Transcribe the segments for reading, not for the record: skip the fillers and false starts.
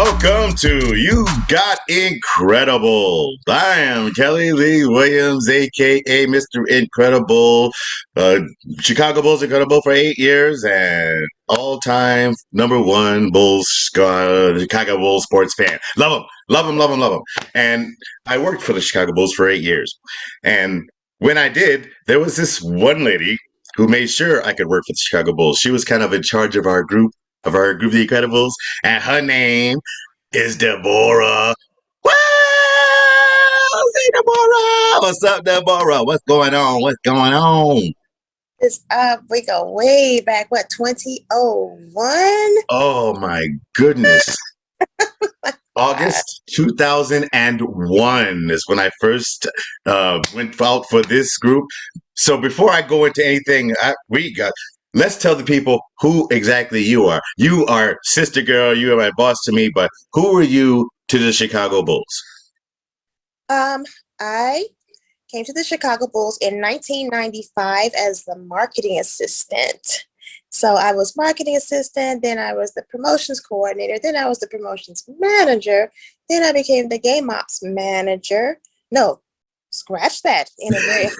Welcome to You Got Incredible. I am Kelly Lee Williams, aka Mr. Incredible. Chicago Bulls Incredible for 8 years and all-time number one Bulls Chicago Bulls sports fan. Love them, love them, love them, love them. And I worked for the Chicago Bulls for 8 years. And when I did, there was this one lady who made sure I could work for the Chicago Bulls. She was kind of in charge of our group, the Incredibles, and her name is Deborah. Well, hey Deborah, what's up, Deborah? What's going on? What's going on? It's up. We go way back. What, 2001? Oh my goodness. August 2001 is when I first went out for this group. So before I go into anything, let's tell the people who exactly you are. You are sister girl. You are my boss to me. But who are you to the Chicago Bulls? I came to the Chicago Bulls in 1995 as the marketing assistant. So I was marketing assistant, then I was the promotions coordinator, then I was the promotions manager, then I became the game ops manager. No, scratch that. In a very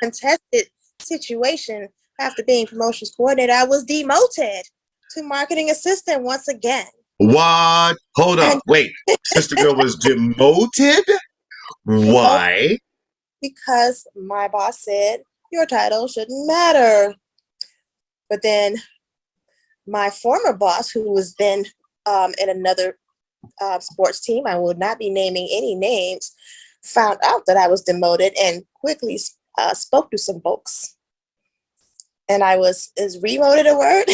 contested situation, after being promotions coordinator, I was demoted to marketing assistant once again. What? Hold up. And Wait. Sister girl was demoted? demoted Why? because my boss said your title shouldn't matter. But then my former boss, who was then in another sports team, I will not be naming any names, found out that I was demoted and quickly spoke to some folks. And is remoted a word?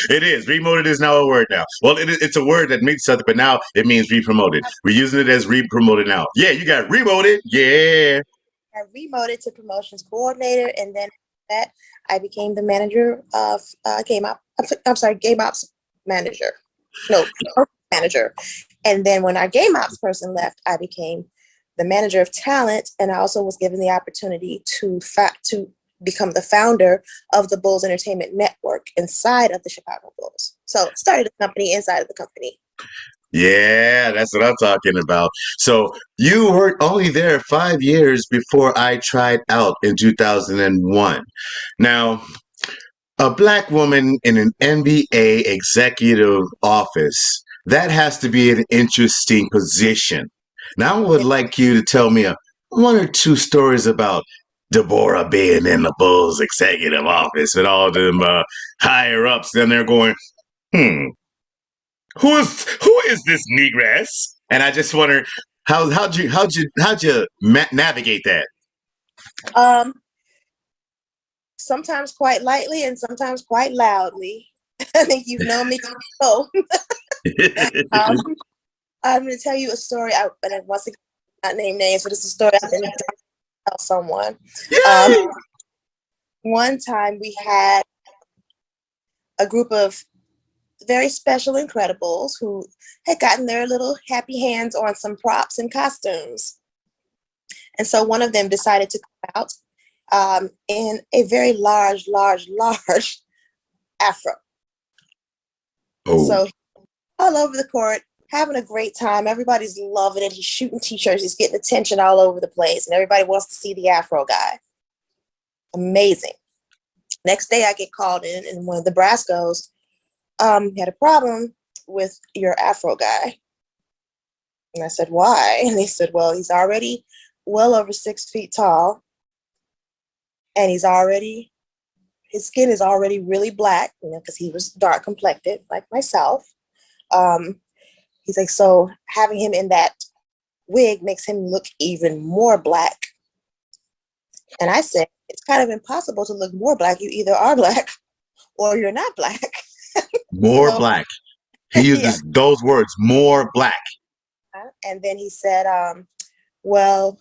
It is. Remoted is now a word now. Well, it's a word that means something, but now it means re-promoted. We're using it as re-promoted now. Yeah, you got remoted. Yeah. I remoted to promotions coordinator, and then that I became the manager of game ops. I'm sorry, game ops manager. No, manager. And then when our game ops person left, I became the manager of talent, and I also was given the opportunity to become the founder of the Bulls Entertainment Network inside of the Chicago Bulls. So started a company inside of the company. Yeah, that's what I'm talking about. So you were only there 5 years before I tried out in 2001. Now, a black woman in an NBA executive office, that has to be an interesting position. Now, I would like you to tell me one or two stories about Deborah being in the Bulls executive office and all them higher ups. Then they're going, hmm, who is this negress? And I just wonder how'd you navigate that? Um, Sometimes quite lightly and sometimes quite loudly. I think you've known me too well. um, I'm going to tell you a story. But once again, not name names, but it's a story I've been trying to tell someone. Um, Yay! One time we had a group of very special Incredibles who had gotten their little happy hands on some props and costumes. And so one of them decided to come out in a very large afro. Oh, So all over the court, having a great time. Everybody's loving it. He's shooting t-shirts. He's getting attention all over the place. And everybody wants to see the afro guy. Amazing. Next day I get called in and one of the brass goes, had a problem with your afro guy. And I said, why? And they said, well, he's already well over 6 feet tall. And his skin is already really black, because he was dark complected like myself. He's like, so having him in that wig makes him look even more black. And I said, it's kind of impossible to look more black. You either are black or you're not black. more So, black. He yeah. uses those words, more black. And then he said, well,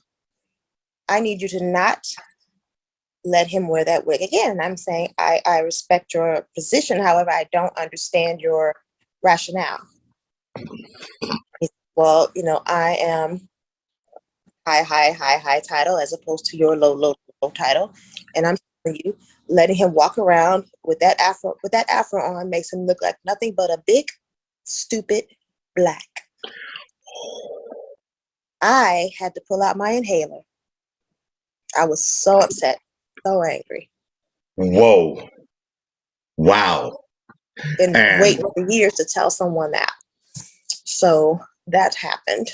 I need you to not let him wear that wig again. And I'm saying, I respect your position. However, I don't understand your rationale. He said, well, I am high title as opposed to your low title. And I'm telling you, letting him walk around with that afro on makes him look like nothing but a big, stupid black. I had to pull out my inhaler. I was so upset, so angry. Whoa. Wow. Been And waiting for years to tell someone that. So that happened.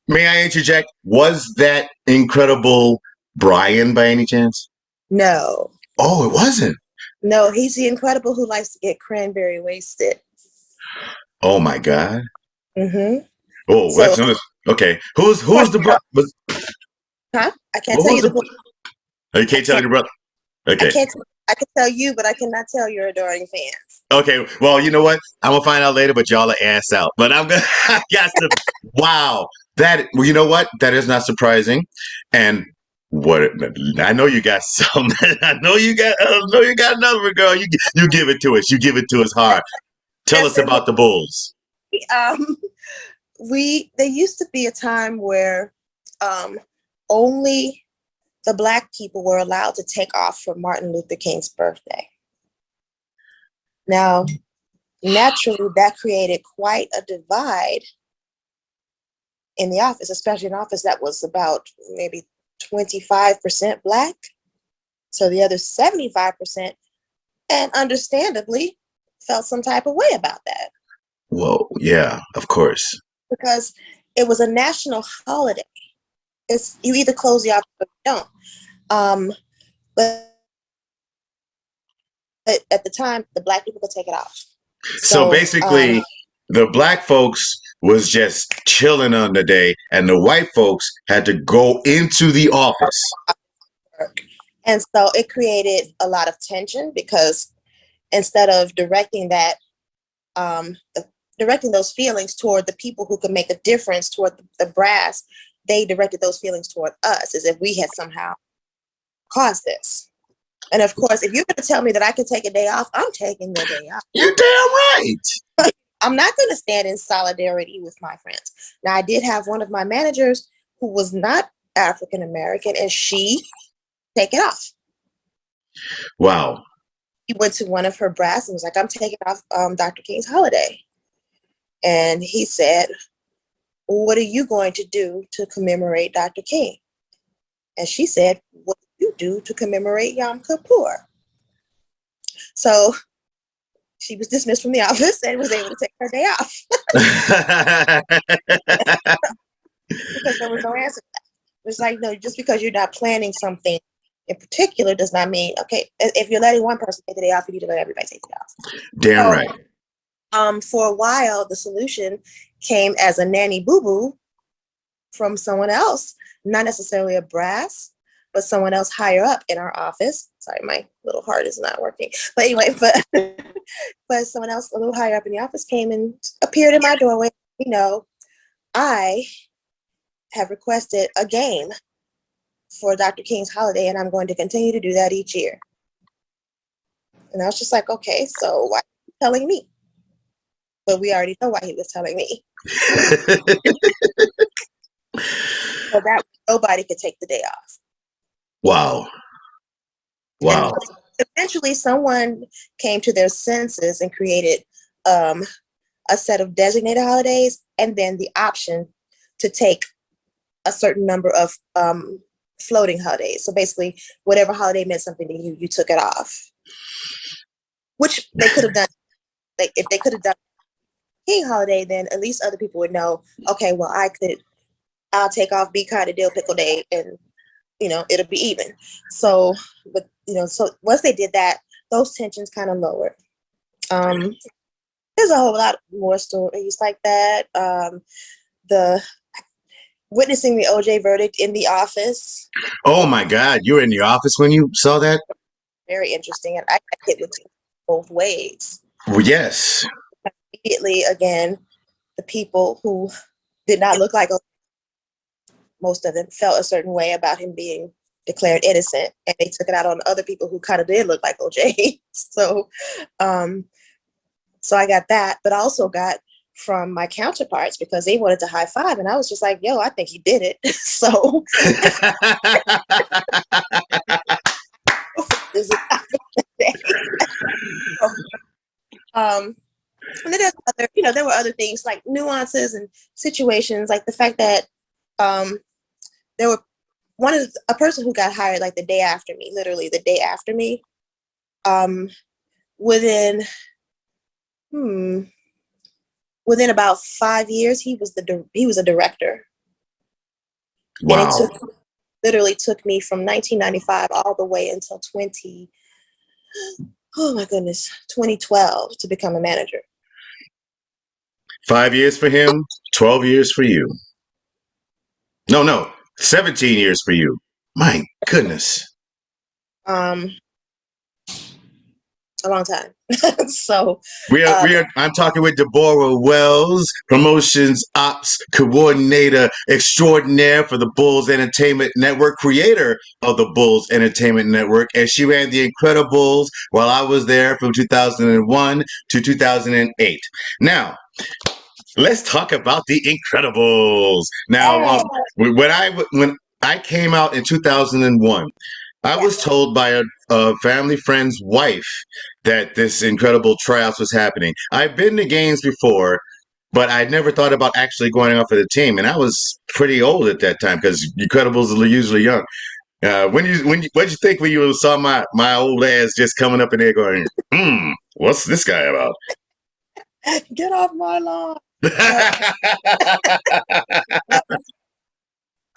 may I interject? Was that incredible Brian by any chance? No. Oh, it wasn't. No, he's the Incredible who likes to get cranberry wasted. Oh my God. Mm-hmm. Oh, So, that's okay. Who's the brother? huh? I can't tell Who's you the? the. Oh, you I can't tell can't. your brother. I Okay. can't. I can tell you, but I cannot tell your adoring fans. Okay. Well, you know what? I'm gonna find out later, but y'all are ass out. But I'm gonna. I got to. Wow. That. Well, you know what? That is not surprising. And what? I know you got some. I know you got. I know you got another one, girl. You give it to us. You give it to us hard. Tell us Listen, about the Bulls. um, there used to be a time where only the Black people were allowed to take off for Martin Luther King's birthday. Now, naturally, that created quite a divide in the office, especially an office that was about maybe 25% Black. So the other 75%, and understandably, felt some type of way about that. Whoa. Yeah. Of course. Because it was a national holiday. It's you either close the office or you don't. But at the time, the Black people could take it off. So So basically, the black folks was just chilling on the day, and the white folks had to go into the office. and so it created a lot of tension because instead of directing those feelings toward the people who could make a difference toward the brass, they directed those feelings toward us as if we had somehow caused this. And of course, if you're going to tell me that I can take a day off, I'm taking the day off. You're damn right. I'm not going to stand in solidarity with my friends. Now, I did have one of my managers who was not African American, and she take it off. Wow. He went to one of her brass and was like, "I'm taking off Dr. King's holiday," and he said, "What are you going to do to commemorate Dr. King?" And she said, "What do you do to commemorate Yom Kippur?" So she was dismissed from the office and was able to take her day off because there was no answer. It was like, no, just because you're not planning something in particular does not mean, okay, if you're letting one person take the day off, you need to let everybody take the day off. Damn So, right. for a while, the solution came as a nanny boo-boo from someone else, not necessarily a brass, but someone else higher up in our office. Sorry, my little heart is not working. But anyway, but someone else a little higher up in the office came and appeared in my doorway. I have requested a game for Dr. King's holiday, and I'm going to continue to do that each year. And I was just like, okay, so why are you telling me? But we already know why he was telling me. So that nobody could take the day off. Wow. And Wow. eventually someone came to their senses and created a set of designated holidays and then the option to take a certain number of floating holidays. So basically, whatever holiday meant something to you, you took it off. Which they could have done. Like if they could have done King holiday, then at least other people would know, okay, well, I'll take off Be Kind of Dill Pickle Day and it'll be even. So, but so once they did that, those tensions kind of lowered. There's a whole lot more stories like that. The witnessing the OJ verdict in the office. Oh my God. You were in the office when you saw that? Very interesting. And I got hit with both ways. Well, yes. Immediately, again, the people who did not look like OJ, most of them felt a certain way about him being declared innocent, and they took it out on other people who kind of did look like OJ. So I got that, but I also got from my counterparts because they wanted to high five, and I was just like, yo, I think he did it. So And then there's other, there were other things like nuances and situations, like the fact that there were a person who got hired like the day after me, literally the day after me. Within about 5 years, he was a director. Wow. And it literally took me from 1995 all the way until 2012 to become a manager. 5 years for him, 12 years for you. No, 17 years for you. My goodness. A long time. So I'm talking with BORAH WELLS, promotions ops coordinator extraordinaire for the Bulls Entertainment Network, creator of the Bulls Entertainment Network, and she ran the Incredibles while I was there from 2001 to 2008. Now, let's talk about the Incredibles. Now, when I came out in 2001, I was told by a family friend's wife that this incredible tryouts was happening. I've been to games before, but I never thought about actually going off of the team. And I was pretty old at that time because Incredibles are usually young. What'd you think when you saw my old ass just coming up in there going, what's this guy about? Get off my lawn.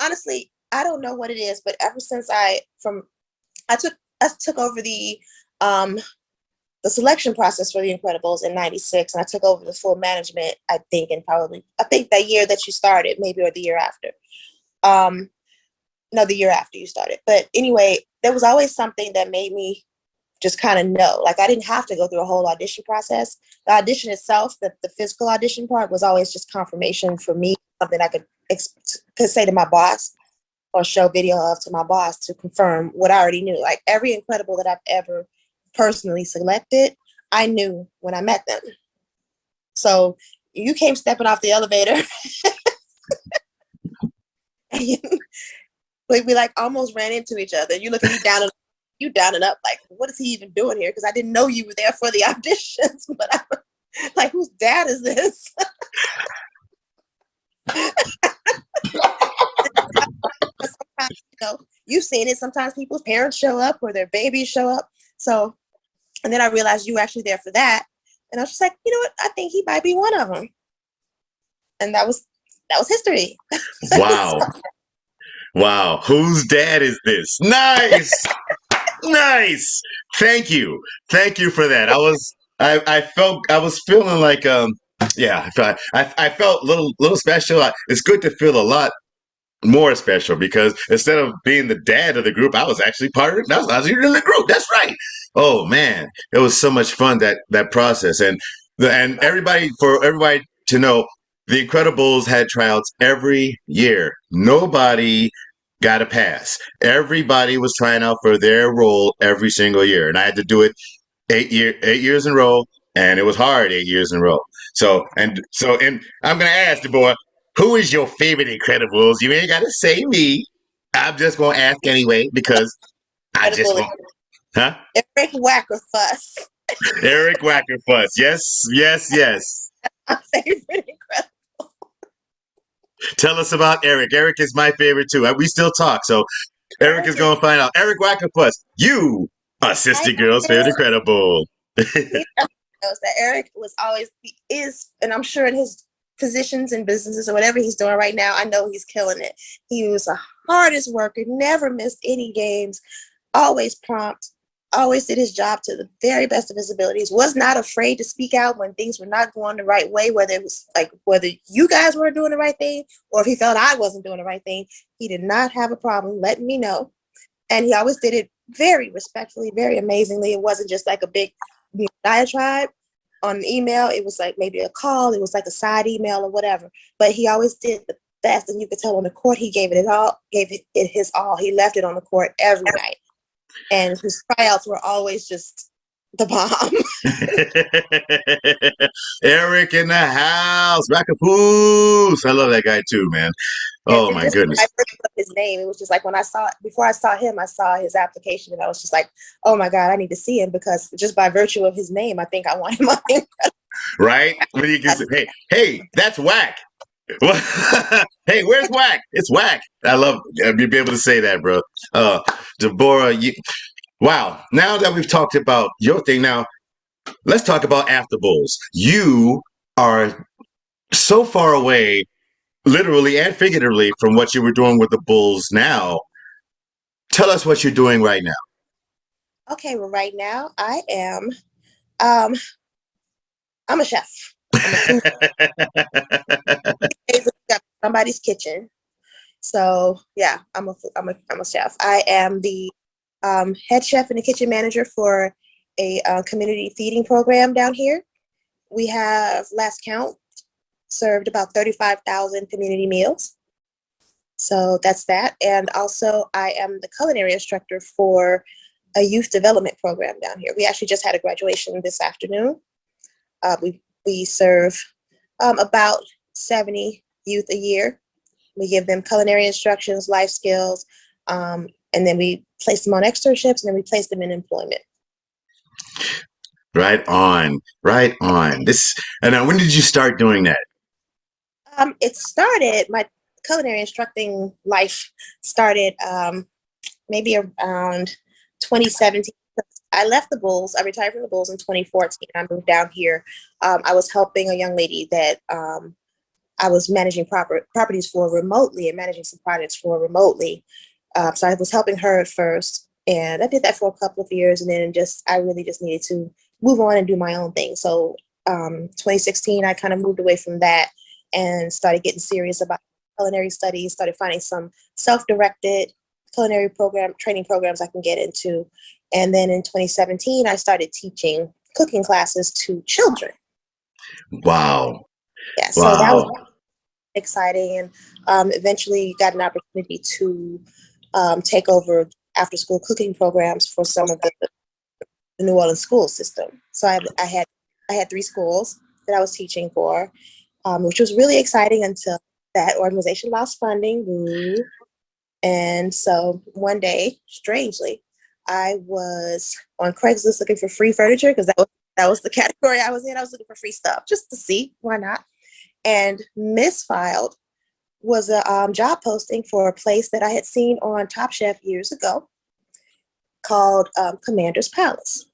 Honestly, I don't know what it is, but ever since I took over the selection process for the Incredibles in '96, and I took over the full management, I think that year that you started, maybe, or the year after. No, the year after you started. But anyway, there was always something that made me just kind of know. Like, I didn't have to go through a whole audition process. The audition itself, the physical audition part, was always just confirmation for me, something I could say to my boss or show video of to my boss to confirm what I already knew. Like, every Incredible that I've ever personally selected, I knew when I met them. So you came stepping off the elevator. We like almost ran into each other. You look at me down and up, like, what is he even doing here? Because I didn't know you were there for the auditions. But I'm like, whose dad is this? Sometimes, you've seen it. Sometimes people's parents show up or their babies show up. So, and then I realized you were actually there for that. And I was just like, you know what? I think he might be one of them. And that was history. Wow. Wow. Whose dad is this? Nice. Nice. Thank you for that. I was feeling like I felt little special. It's good to feel a lot more special because instead of being the dad of the group, I was actually part of it. I was in the group. That's right. Oh man, it was so much fun, that process. And everybody to know, the Incredibles had tryouts every year. Nobody got a pass. Everybody was trying out for their role every single year, and I had to do it 8 years in a row, and it was hard 8 years in a row. So I'm gonna ask the boy, who is your favorite Incredibles? You ain't gotta say me. I'm just gonna ask anyway because I just want. Huh? Eric Wackerfuss. Eric Wackerfuss. Yes. My favorite Incredible. Tell us about Eric. Eric is my favorite too. We still talk, so Eric is gonna find out. Eric Wackerfuss, you are Sister Girl's favorite Incredible. That Eric is, and I'm sure in his positions and businesses or whatever he's doing right now, I know he's killing it. He was the hardest worker, never missed any games, always prompt, always did his job to the very best of his abilities, was not afraid to speak out when things were not going the right way, whether it was like whether you guys were doing the right thing or if he felt I wasn't doing the right thing. He did not have a problem letting me know. And he always did it very respectfully, very amazingly. It wasn't just like a big diatribe on an email. It was like maybe a call. It was like a side email or whatever. But he always did the best. And you could tell on the court, he gave it his all. He left it on the court every night. And his tryouts were always just the bomb. Eric in the house. Rackapoos. I love that guy too, man. Oh my goodness. his name. It was just like before I saw him, I saw his application, and I was just like, oh my God, I need to see him, because just by virtue of his name, I think I want him on the Right? When you can say, hey, that's whack. Hey, where's whack? It's whack. I love you be able to say that, bro. Deborah, wow. Now that we've talked about your thing, now let's talk about After Bulls. You are so far away, literally and figuratively, from what you were doing with the Bulls now. Tell us what you're doing right now. Okay, well, right now um, I'm a chef. I'm a food somebody's kitchen. So yeah, I'm a chef. I am the head chef and the kitchen manager for a community feeding program down here. We have, last count, served about 35,000 community meals. So that's that. And also, I am the culinary instructor for a youth development program down here. We actually just had a graduation this afternoon. We serve about 70 youth a year. We give them culinary instructions, life skills, and then we place them on externships, and then we place them in employment. Right on, right on. This, and now, when did you start doing that? It started, my culinary instructing life started maybe around 2017. I left the Bulls. I retired from the Bulls in 2014. I moved down here. I was helping a young lady that I was managing properties for remotely, and managing some projects for remotely. So I was helping her at first, and I did that for a couple of years, and then I really just needed to move on and do my own thing. So 2016, I kind of moved away from that and started getting serious about culinary studies, started finding some self-directed culinary training programs I can get into. And then in 2017, I started teaching cooking classes to children. Wow. Yeah, so that was Wow. exciting, and eventually got an opportunity to take over after school cooking programs for some of the New Orleans school system. So I had 3 schools that I was teaching for, which was really exciting until that organization lost funding. Woo. And so one day, strangely, I was on Craigslist looking for free furniture, because that was the category I was in. I was looking for free stuff just to see why not. And misfiled was a job posting for a place that I had seen on Top Chef years ago called Commander's Palace.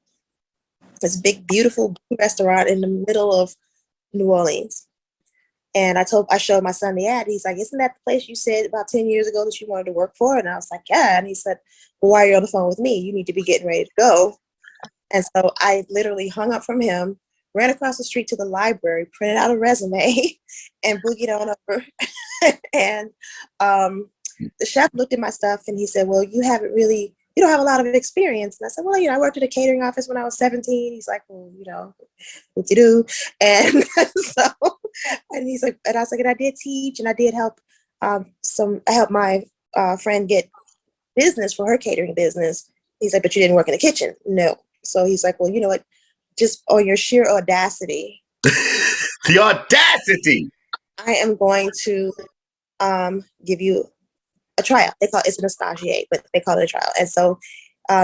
This big, beautiful restaurant in the middle of New Orleans. And I showed my son the ad. He's like, isn't that the place you said about 10 years ago that you wanted to work for? And I was like, yeah. And he said, well, why are you on the phone with me? You need to be getting ready to go. And so I literally hung up from him, ran across the street to the library, printed out a resume, and boogied on over. And the chef looked at my stuff and he said, well, you don't have a lot of experience. And I said, well, I worked at a catering office when I was 17. He's like, well, what-de-do. And and he's like, and I was like, and I did teach, and I did help I helped my friend get business for her catering business. He's like, but you didn't work in the kitchen. No. So he's like, well, you know what? Just on your sheer audacity. The audacity. I am going to give you a tryout. It's an stagiaire, but they call it a trial. And so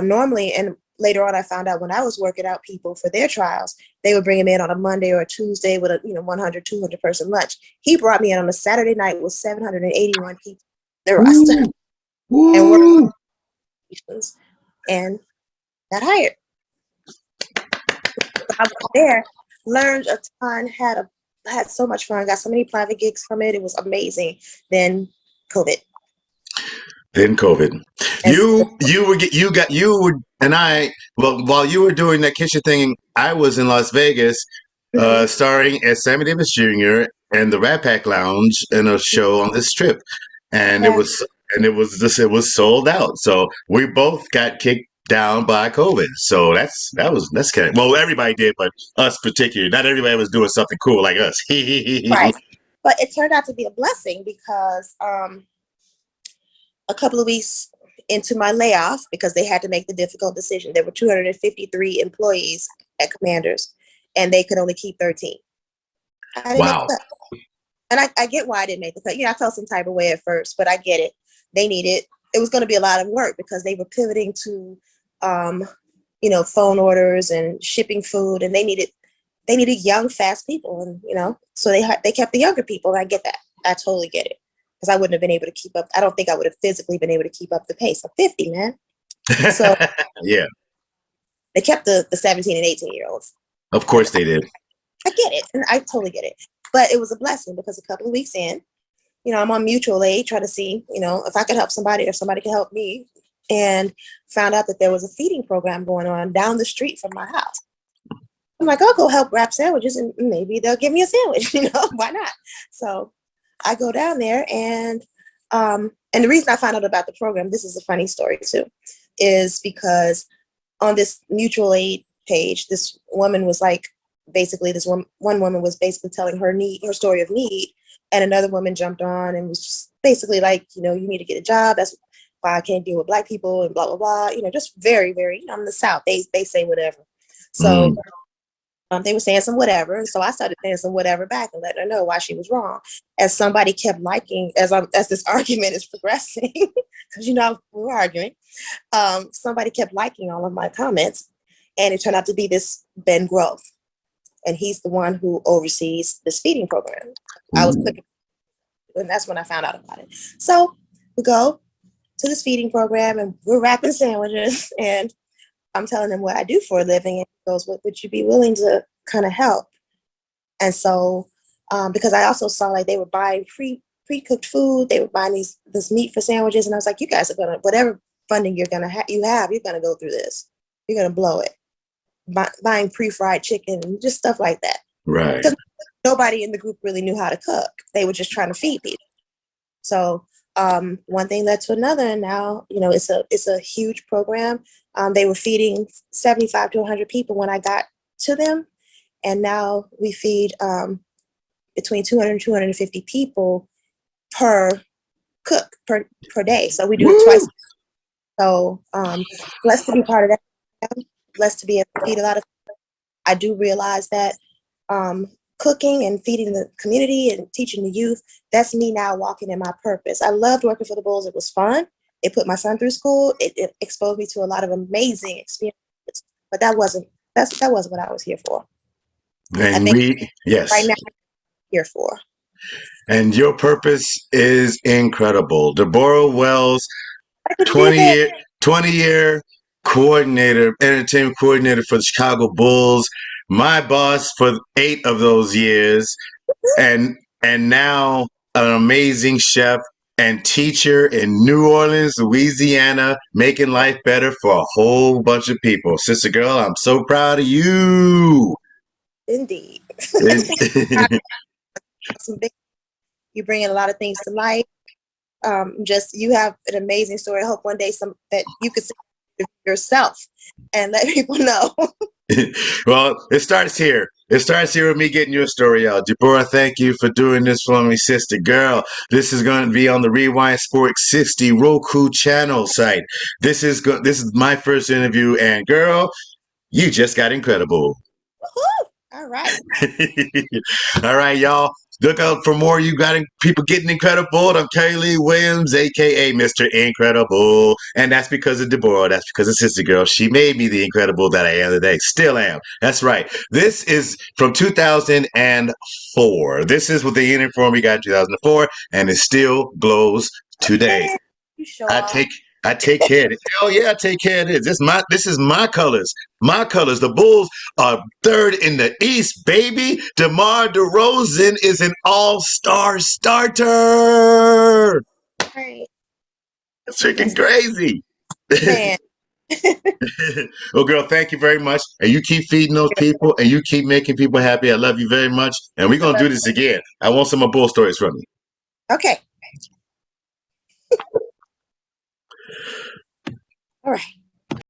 normally, and later on, I found out when I was working out people for their trials, they would bring him in on a Monday or a Tuesday with a 100, 200 person lunch. He brought me in on a Saturday night with 781 people. The roster. And worked and got hired. I was there, learned a ton, had so much fun, got so many private gigs from it. It was amazing. Then COVID. And I, well, while you were doing that kitchen thing, I was in Las Vegas, starring as Sammy Davis Jr. and the Rat Pack Lounge in a show on this trip, and it was sold out. So we both got kicked down by COVID. So that's kind of, well, everybody did, but us particularly. Not everybody was doing something cool like us. Right. But it turned out to be a blessing, because a couple of weeks into my layoff, because they had to make the difficult decision, there were 253 employees at Commanders, and they could only keep 13. I didn't make the cut. And I get why I didn't make the cut. I felt some type of way at first, but I get it. they needed, it was going to be a lot of work because they were pivoting to, you know, phone orders and shipping food, and they needed young, fast people, and you know, so they kept the younger people. And I get that. I totally get it, because I wouldn't have been able to keep up. I don't think I would have physically been able to keep up the pace. I'm 50, man. So yeah, they kept the 17 and 18-year-olds. of course they did. I get it, and I totally get it. But it was a blessing because a couple of weeks in, you know, I'm on mutual aid trying to see, you know, if I could help somebody or if somebody could help me, and found out that there was a feeding program going on down the street from my house. I'm like, I'll go help wrap sandwiches and maybe they'll give me a sandwich, you know, why not? So I go down there, and the reason I found out about the program, this is a funny story too, is because on this mutual aid page, this woman was like, basically this one woman was basically telling her story of need, and another woman jumped on and was just basically like, you know, you need to get a job. That's why I can't deal with Black people and blah, blah, blah. You know, just very, very, you know, I'm in the South. They say whatever. So they were saying some whatever. And so I started saying some whatever back and letting her know why she was wrong. As somebody kept liking, as this argument is progressing, because, you know, we were arguing, somebody kept liking all of my comments. And it turned out to be this Ben Grove. And he's the one who oversees this feeding program. I was clicking, and that's when I found out about it. So we go to this feeding program, and we're wrapping sandwiches, and I'm telling him what I do for a living, and he goes, would you be willing to kind of help? And so, because I also saw like they were buying pre-cooked food, they were buying this meat for sandwiches, and I was like, you guys are gonna, whatever funding you're gonna you're gonna go through this. You're gonna blow it. Buying pre-fried chicken, just stuff like that. Right. Because nobody in the group really knew how to cook. They were just trying to feed people. So one thing led to another, and now, you know, it's a huge program. They were feeding 75 to 100 people when I got to them, and now we feed between 200 and 250 people per cook per day. So we do it twice. So blessed to be part of that. Blessed to be able to feed a lot of people. I do realize that cooking and feeding the community and teaching the youth, that's me now walking in my purpose. I loved working for the Bulls. It was fun. It put my son through school. It exposed me to a lot of amazing experiences. But that wasn't what I was here for. And yes. Right now, I'm here for. And your purpose is incredible. Deborah Wells, 20-year coordinator, entertainment coordinator for the Chicago Bulls, my boss for 8 of those years, and now an amazing chef and teacher in New Orleans, Louisiana, making life better for a whole bunch of people. Sister girl, I'm so proud of you. Indeed. You bring in a lot of things to life. Just, you have an amazing story. I hope one day that you could see yourself and let people know. Well, it starts here. It starts here with me getting your story out. Deborah, thank you for doing this for me, sister girl. This is going to be on the Rewind Sports 60 Roku channel site. This is my first interview, and girl, you just got incredible. All right. All right, y'all. Look out for more. You got people getting incredible. I'm Kelly Williams, aka Mr. Incredible, and that's because of Deborah. That's because of Sister Girl. She made me the incredible that I am today. Still am. That's right. This is from 2004. This is what the uniform we got in 2004, and it still glows today. I take care of it. Oh yeah, I take care of this. This is my colors. My colors. The Bulls are 3rd in the East, baby. DeMar DeRozan is an all-star starter. Right. It's freaking crazy. Man. Well, girl, thank you very much. And you keep feeding those people, and you keep making people happy. I love you very much. And we're gonna do this again. I want some more Bull stories from you. Okay. All right.